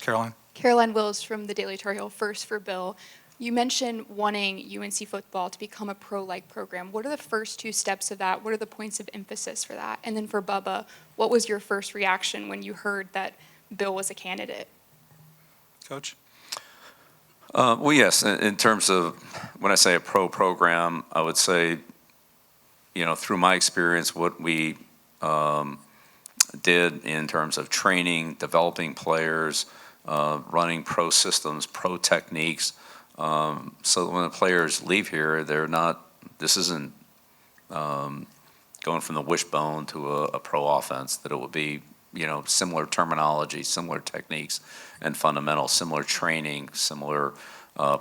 Caroline. Caroline Wills from the Daily Tar Heel. First for Bill. You mentioned wanting UNC football to become a pro-like program. What are the first two steps of that? What are the points of emphasis for that? And then for Bubba, what was your first reaction when you heard that Bill was a candidate? Coach? Well, yes, in terms of when I say a pro program, I would say, through my experience, what we did in terms of training, developing players, running pro systems, pro techniques, so that when the players leave here, this isn't going from the wishbone to a pro offense, that it will be, similar terminology, similar techniques and fundamentals, similar training, similar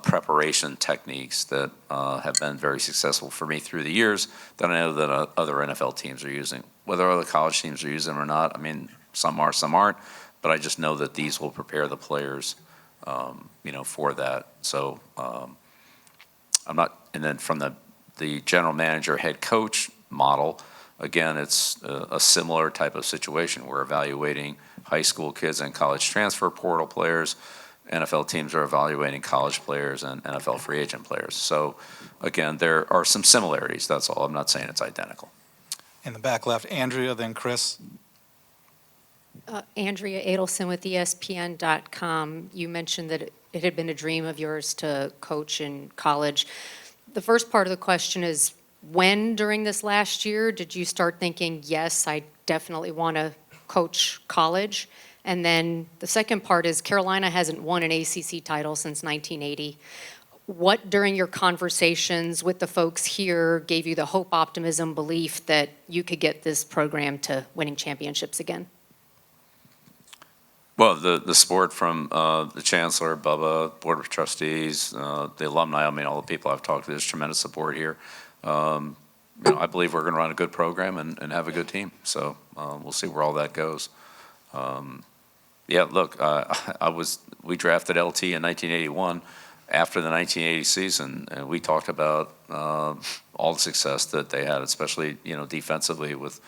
preparation techniques that have been very successful for me through the years that I know that other NFL teams are using. Whether other college teams are using them or not, I mean, some are, some aren't, but I just know that these will prepare the players for that. So I'm not, and then from the general manager, head coach model, again, it's a similar type of situation. We're evaluating high school kids and college transfer portal players. NFL teams are evaluating college players and NFL free agent players. So again, there are some similarities, that's all. I'm not saying it's identical. In the back left, Andrea, then Chris. Andrea Adelson with ESPN.com. You mentioned that it had been a dream of yours to coach in college. The first part of the question is, when during this last year did you start thinking, yes, I definitely want to coach college? And then the second part is, Carolina hasn't won an ACC title since 1980. What, during your conversations with the folks here, gave you the hope, optimism, belief that you could get this program to winning championships again? Well, the support from the chancellor, Bubba, board of trustees, the alumni, I mean, all the people I've talked to, there's tremendous support here. I believe we're going to run a good program and have a good team. So we'll see where all that goes. Yeah, look, we drafted LT in 1981 after the 1980 season, and we talked about all the success that they had, especially, defensively with,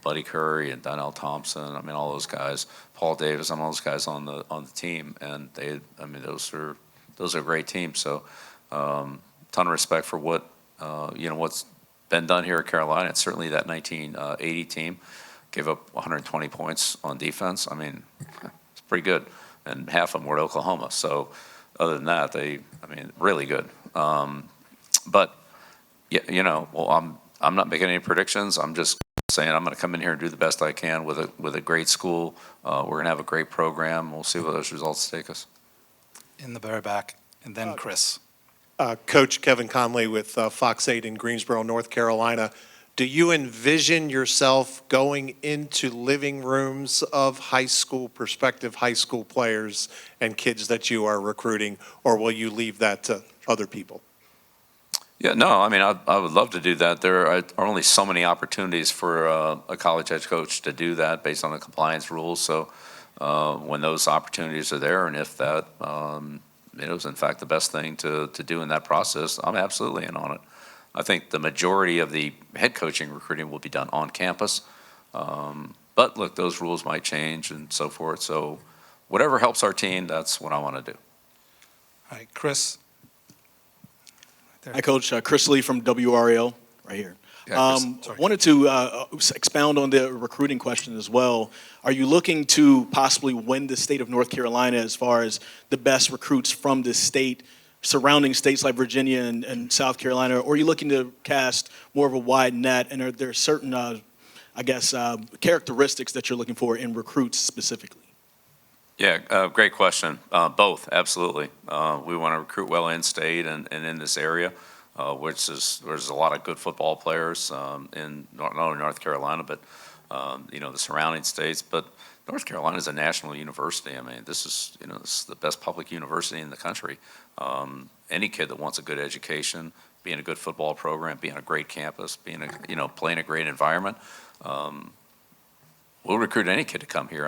Buddy Curry and Donnell Thompson. I mean, all those guys, Paul Davis, and all those guys on the team, and those are great teams. So, ton of respect for what what's been done here at Carolina. It's certainly that 1980 team gave up 120 points on defense. I mean, it's pretty good, and half of them were at Oklahoma. So, other than that, really good. But well, I'm not making any predictions. I'm just saying I'm going to come in here and do the best I can with a great school. We're going to have a great program. We'll see where those results take us. In the very back, and then Chris. Coach Kevin Conley with Fox 8 in Greensboro, North Carolina. Do you envision yourself going into living rooms of prospective high school players and kids that you are recruiting, or will you leave that to other people? Yeah, no, I would love to do that. There are only so many opportunities for a college head coach to do that based on the compliance rules. So when those opportunities are there, and if that is in fact the best thing to do in that process, I'm absolutely in on it. I think the majority of the head coaching recruiting will be done on campus. But look, those rules might change and so forth. So whatever helps our team, that's what I want to do. All right, Chris. Hi, Coach. Chris Lee from WRL, right here. Yeah, Wanted to expound on the recruiting question as well. Are you looking to possibly win the state of North Carolina as far as the best recruits from the state, surrounding states like Virginia and South Carolina, or are you looking to cast more of a wide net, and are there certain, characteristics that you're looking for in recruits specifically? Yeah, great question. Both, absolutely. We want to recruit well in-state and in this area, there's a lot of good football players in not only North Carolina, but the surrounding states. But North Carolina is a national university. This is the best public university in the country. Any kid that wants a good education, being a good football program, being a great campus, being playing a great environment, we'll recruit any kid to come here.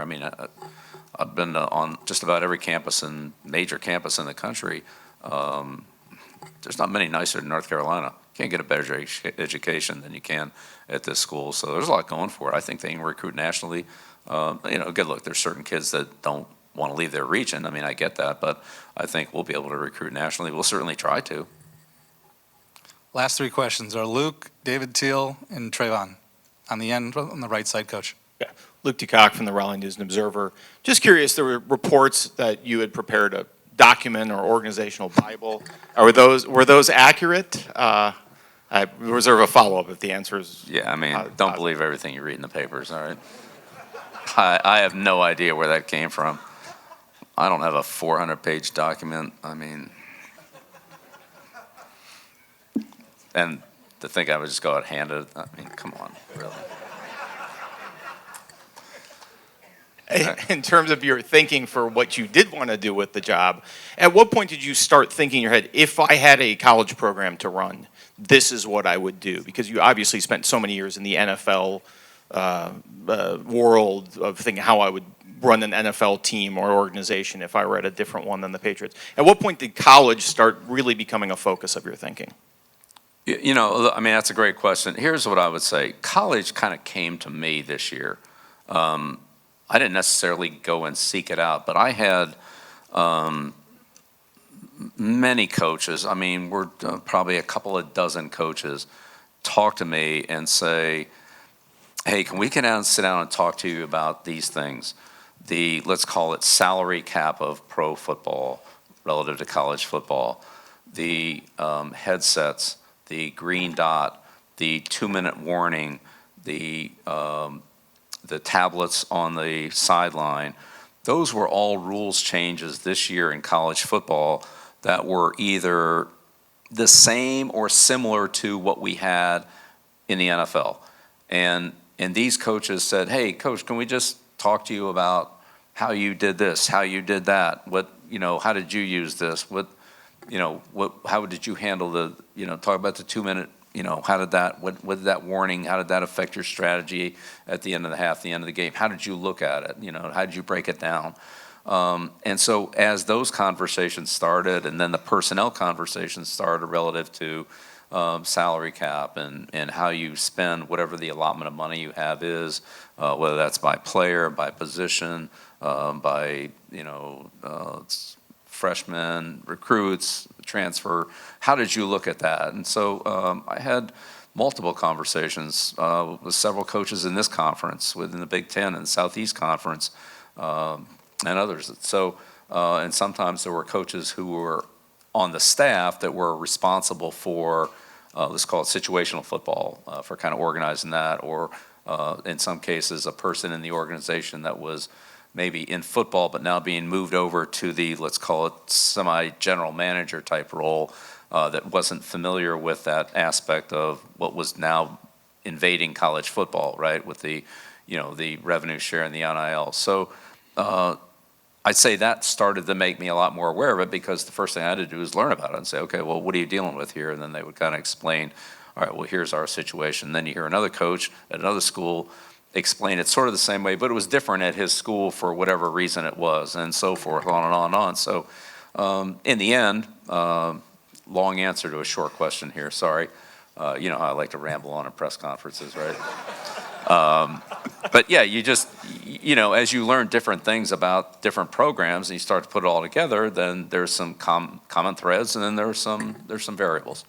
I've been on just about every major campus in the country. There's not many nicer than North Carolina. Can't get a better education than you can at this school. So there's a lot going for it. I think they can recruit nationally. Good look, there's certain kids that don't want to leave their region. I mean, I get that, but I think we'll be able to recruit nationally. We'll certainly try to. Last three questions are Luke, David Teal, and Trayvon. On the end, on the right side, Coach. Luke DeCock from the Raleigh News and Observer. Just curious, there were reports that you had prepared a document or organizational Bible. Were those accurate? I reserve a follow-up if the answer is. Yeah, I mean, don't believe everything you read in the papers, all right? I have no idea where that came from. I don't have a 400-page document. I mean, and to think I would just go out and hand it, I mean, come on, really. In terms of your thinking for what you did want to do with the job, at what point did you start thinking in your head, if I had a college program to run, this is what I would do? Because you obviously spent so many years in the NFL world of thinking how I would run an NFL team or organization if I were at a different one than the Patriots. At what point did college start really becoming a focus of your thinking? You know, I mean, that's a great question. Here's what I would say. College kind of came to me this year. I didn't necessarily go and seek it out, but I had many coaches, I mean, we're probably a couple of dozen coaches, talk to me and say, hey, can we get down and sit down and talk to you about these things? The, let's call it salary cap of pro football relative to college football, the headsets, the green dot, the 2-minute warning, the tablets on the sideline. Those were all rules changes this year in college football that were either the same or similar to what we had in the NFL. And these coaches said, hey, coach, can we just talk to you about how you did this, how you did that, what, you know, how did you use this, what, you know, how did you handle the, you know, talk about the 2-minute, you know, how did that, what did that warning, how did that affect your strategy at the end of the half, the end of the game? How did you look at it? You know, how did you break it down? And so as those conversations started, and then the personnel conversations started relative to salary cap and how you spend whatever the allotment of money you have is, whether that's by player, by position, by, you know, freshmen, recruits, transfer. How did you look at that? And so I had multiple conversations with several coaches in this conference, within the Big Ten and Southeast Conference, and others. So, and sometimes there were coaches who were on the staff that were responsible for, let's call it situational football, for kind of organizing that, or in some cases, a person in the organization that was maybe in football, but now being moved over to the, let's call it semi-general manager type role, that wasn't familiar with that aspect of what was now invading college football, right, with the, you know, the revenue share and the NIL. So I'd say that started to make me a lot more aware of it, because the first thing I had to do was learn about it and say, okay, well, what are you dealing with here? And then they would kind of explain, all right, well, here's our situation. And then you hear another coach at another school explain it sort of the same way, but it was different at his school for whatever reason it was, and so forth, on and on and on. So in the end, long answer to a short question here, sorry. You know how I like to ramble on at press conferences, right? But yeah, you just, you know, as you learn different things about different programs and you start to put it all together, then there's some common threads, and then there's some variables.